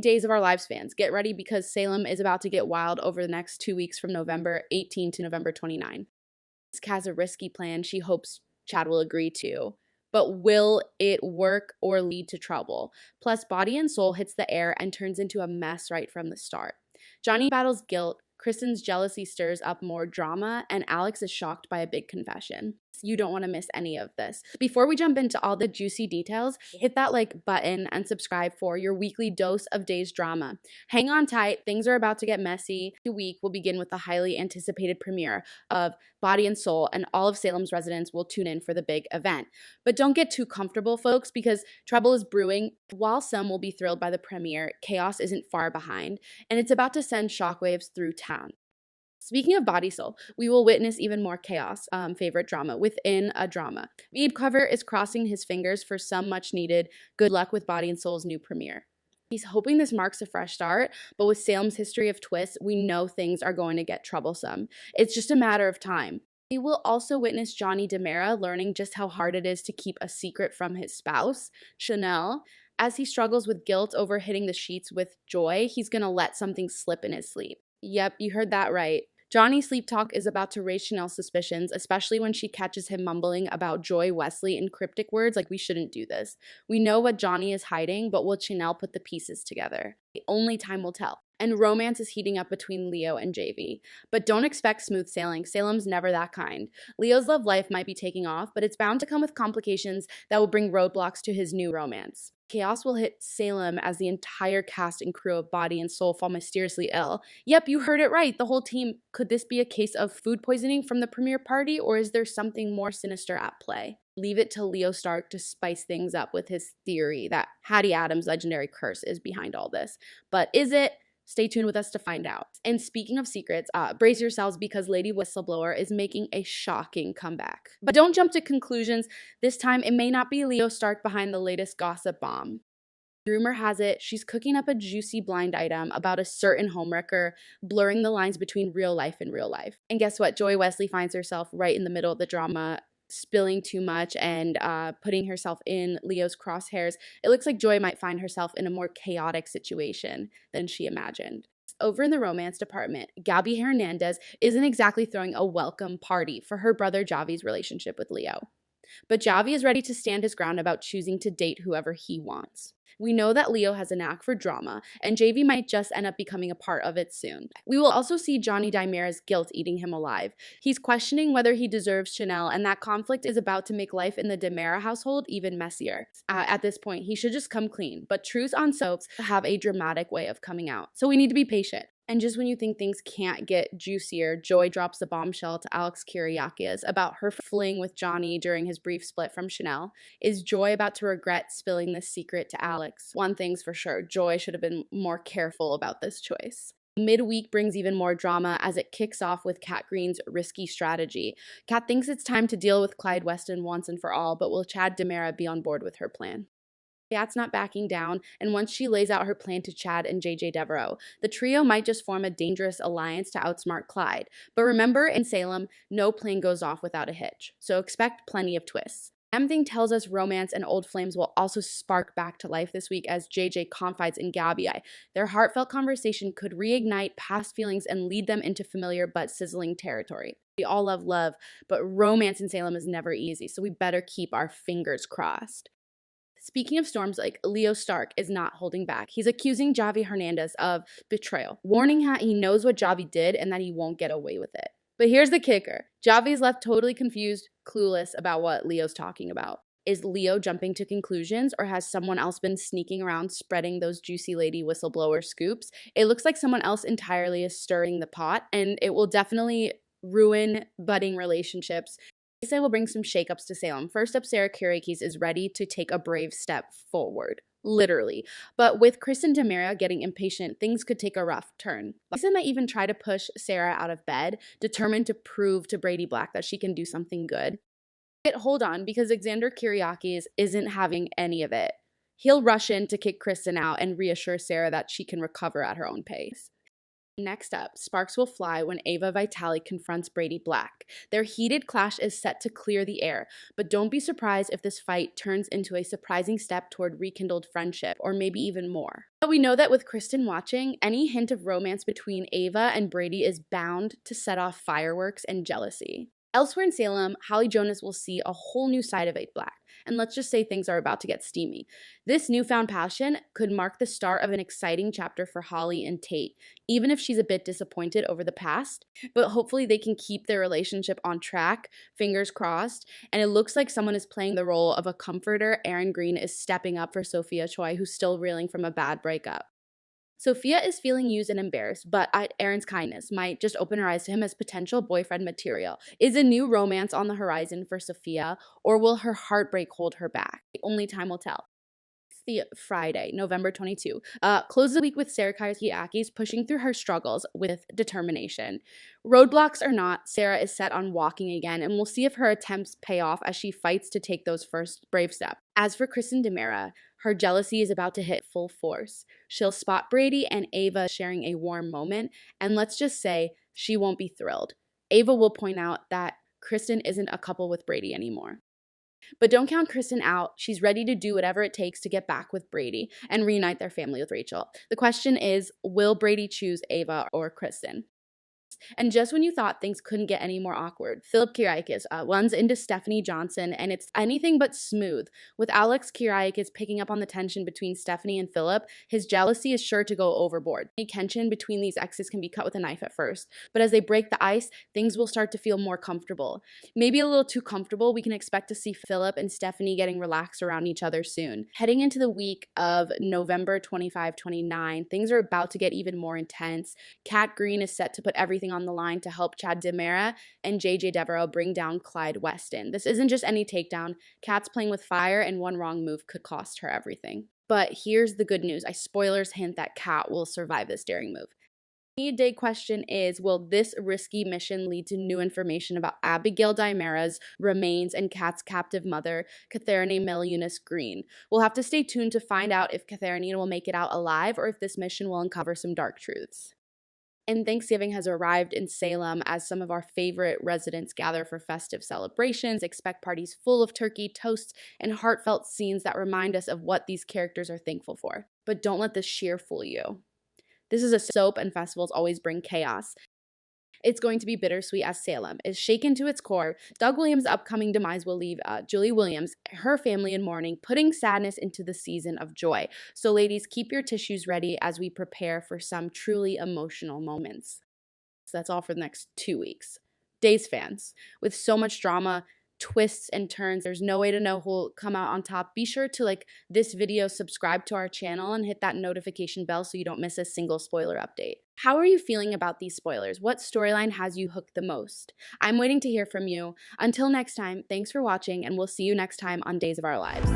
Days of Our Lives fans, get ready because Salem is about to get wild over the next 2 weeks from November 18 to November 29. This has a risky plan she hopes Chad will agree to. But will it work or lead to trouble? Plus, Body and Soul hits the air and turns into a mess right from the start. Johnny battles guilt, Kristen's jealousy stirs up more drama, and Alex is shocked by a big confession. You don't want to miss any of this. Before we jump into all the juicy details, hit that like button and subscribe for your weekly dose of Days drama. Hang on tight, things are about to get messy. The week will begin with the highly anticipated premiere of Body and Soul, and all of Salem's residents will tune in for the big event. But don't get too comfortable, folks, because trouble is brewing. While some will be thrilled by the premiere, chaos isn't far behind, and it's about to send shockwaves through town. Speaking of Body Soul, we will witness even more chaos, favorite drama within a drama. Veeb Cover is crossing his fingers for some much needed good luck with Body and Soul's new premiere. He's hoping this marks a fresh start, but with Salem's history of twists, we know things are going to get troublesome. It's just a matter of time. We will also witness Johnny DiMera learning just how hard it is to keep a secret from his spouse, Chanel. As he struggles with guilt over hitting the sheets with Joy, he's going to let something slip in his sleep. Yep, you heard that right. Johnny's sleep talk is about to raise Chanel's suspicions, especially when she catches him mumbling about Joy Wesley in cryptic words like we shouldn't do this. We know what Johnny is hiding, but will Chanel put the pieces together? Only time will tell. And romance is heating up between Leo and JV. But don't expect smooth sailing. Salem's never that kind. Leo's love life might be taking off, but it's bound to come with complications that will bring roadblocks to his new romance. Chaos will hit Salem as the entire cast and crew of Body and Soul fall mysteriously ill. Yep, you heard it right, the whole team. Could this be a case of food poisoning from the premiere party, or is there something more sinister at play? Leave it to Leo Stark to spice things up with his theory that Hattie Adams' legendary curse is behind all this. But is it? Stay tuned with us to find out. And speaking of secrets, brace yourselves because Lady Whistleblower is making a shocking comeback. But don't jump to conclusions. This time, it may not be Leo Stark behind the latest gossip bomb. Rumor has it she's cooking up a juicy blind item about a certain homewrecker, blurring the lines between real life and real life. And guess what? Joy Wesley finds herself right in the middle of the drama, spilling too much and putting herself in Leo's crosshairs. It looks like Joy might find herself in a more chaotic situation than she imagined. Over in the romance department, Gabby Hernandez isn't exactly throwing a welcome party for her brother Javi's relationship with Leo. But Javi is ready to stand his ground about choosing to date whoever he wants. We know that Leo has a knack for drama, and JV might just end up becoming a part of it soon. We will also see Johnny DiMera's guilt eating him alive. He's questioning whether he deserves Chanel, and that conflict is about to make life in the DiMera household even messier. At this point, he should just come clean, but truths on soaps have a dramatic way of coming out, so we need to be patient. And just when you think things can't get juicier, Joy drops the bombshell to Alex Kyriakis about her fling with Johnny during his brief split from Chanel. Is Joy about to regret spilling this secret to Alex? One thing's for sure, Joy should have been more careful about this choice. Midweek brings even more drama as it kicks off with Kat Greene's risky strategy. Kat thinks it's time to deal with Clyde Weston once and for all, but will Chad DiMera be on board with her plan? Kat's not backing down, and once she lays out her plan to Chad and JJ Devereaux, the trio might just form a dangerous alliance to outsmart Clyde. But remember, in Salem, no plane goes off without a hitch, so expect plenty of twists. Something tells us romance and old flames will also spark back to life this week as JJ confides in Gabby. Their heartfelt conversation could reignite past feelings and lead them into familiar but sizzling territory. We all love love, but romance in Salem is never easy, so we better keep our fingers crossed. Speaking of storms, Leo Stark is not holding back. He's accusing Javi Hernandez of betrayal, warning how he knows what Javi did and that he won't get away with it. But here's the kicker. Javi's left totally confused, clueless about what Leo's talking about. Is Leo jumping to conclusions, or has someone else been sneaking around spreading those juicy lady whistleblower scoops? It looks like someone else entirely is stirring the pot, and it will definitely ruin budding relationships. They will bring some shakeups to Salem. First up, Sarah Kyriakis is ready to take a brave step forward, literally. But with Kristen DiMera getting impatient, things could take a rough turn. Lisa might even try to push Sarah out of bed, determined to prove to Brady Black that she can do something good. But hold on, because Xander Kyriakis isn't having any of it. He'll rush in to kick Kristen out and reassure Sarah that she can recover at her own pace. Next up, sparks will fly when Ava Vitale confronts Brady Black. Their heated clash is set to clear the air, but don't be surprised if this fight turns into a surprising step toward rekindled friendship, or maybe even more. But we know that with Kristen watching, any hint of romance between Ava and Brady is bound to set off fireworks and jealousy. Elsewhere in Salem, Holly Jonas will see a whole new side of Ava Black, and let's just say things are about to get steamy. This newfound passion could mark the start of an exciting chapter for Holly and Tate, even if she's a bit disappointed over the past, but hopefully they can keep their relationship on track, fingers crossed, and it looks like someone is playing the role of a comforter. Erin Greene is stepping up for Sophia Choi, who's still reeling from a bad breakup. Sophia is feeling used and embarrassed, but Erin's kindness might just open her eyes to him as potential boyfriend material. Is a new romance on the horizon for Sophia, or will her heartbreak hold her back? Only time will tell. The Friday, November 22. Close the week with Sarah Kiyakis pushing through her struggles with determination. Roadblocks or not, Sarah is set on walking again, and we'll see if her attempts pay off as she fights to take those first brave steps. As for Kristen DiMera, her jealousy is about to hit full force. She'll spot Brady and Ava sharing a warm moment, and let's just say she won't be thrilled. Ava will point out that Kristen isn't a couple with Brady anymore. But don't count Kristen out. She's ready to do whatever it takes to get back with Brady and reunite their family with Rachel. The question is, will Brady choose Ava or Kristen? And just when you thought things couldn't get any more awkward, Philip Kiriakis runs into Stephanie Johnson, and it's anything but smooth. With Alex Kiriakis picking up on the tension between Stephanie and Philip, his jealousy is sure to go overboard. The tension between these exes can be cut with a knife at first, but as they break the ice, things will start to feel more comfortable. Maybe a little too comfortable. We can expect to see Philip and Stephanie getting relaxed around each other soon. Heading into the week of November 25-29, things are about to get even more intense. Kat Greene is set to put everything on the line to help Chad DiMera and JJ Devereaux bring down Clyde Weston. This isn't just any takedown. Kat's playing with fire, and one wrong move could cost her everything. But here's the good news. Spoilers hint that Kat will survive this daring move. The day question is, will this risky mission lead to new information about Abigail DiMera's remains and Kat's captive mother, Katharine Mel-Eunice Greene? We'll have to stay tuned to find out if Katharine will make it out alive or if this mission will uncover some dark truths. And Thanksgiving has arrived in Salem as some of our favorite residents gather for festive celebrations. Expect parties full of turkey, toasts, and heartfelt scenes that remind us of what these characters are thankful for. But don't let the sheer fool you. This is a soap, and festivals always bring chaos. It's going to be bittersweet as Salem is shaken to its core. Doug Williams' upcoming demise will leave Julie Williams, her family in mourning, putting sadness into the season of joy. So ladies, keep your tissues ready as we prepare for some truly emotional moments. So that's all for the next 2 weeks. Days fans, with so much drama, twists and turns, there's no way to know who'll come out on top. Be sure to like this video, subscribe to our channel, and hit that notification bell so you don't miss a single spoiler update. How are you feeling about these spoilers? What storyline has you hooked the most? I'm waiting to hear from you. Until next time, thanks for watching, and we'll see you next time on Days of Our Lives.